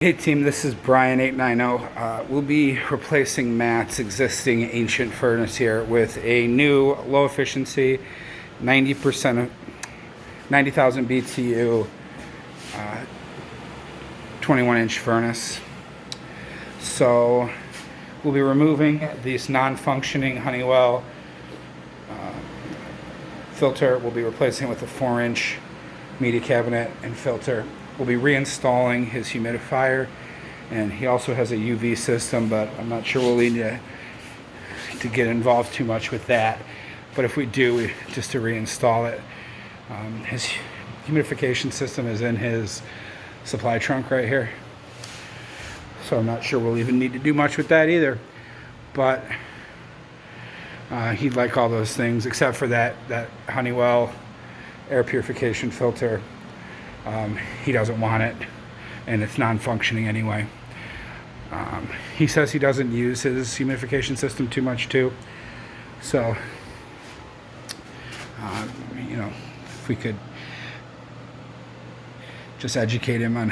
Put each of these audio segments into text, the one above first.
Hey team, this is Brian890. We'll be replacing Matt's existing ancient furnace here with a new low efficiency 90,000 BTU 21-inch furnace. So we'll be removing this non-functioning Honeywell filter. We'll be replacing it with a 4-inch media cabinet and filter. We'll be reinstalling his humidifier, and he also has a UV system, but I'm not sure we'll need to get involved too much with that. But if we do, just to reinstall it. His humidification system is in his supply trunk right here, so I'm not sure we'll even need to do much with that either. But he'd like all those things except for that Honeywell air purification filter. He doesn't want it, and it's non-functioning anyway. He says he doesn't use his humidification system too much too, so if we could just educate him on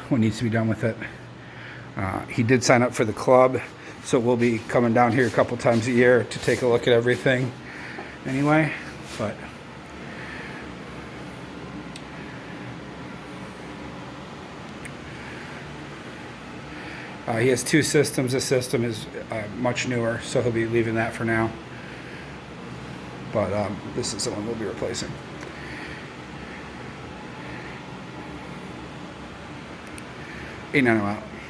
what needs to be done with it. He did sign up for the club, so we'll be coming down here a couple times a year to take a look at everything anyway. But he has two systems. This system is much newer, so he'll be leaving that for now. But this is the one we'll be replacing. $890 out.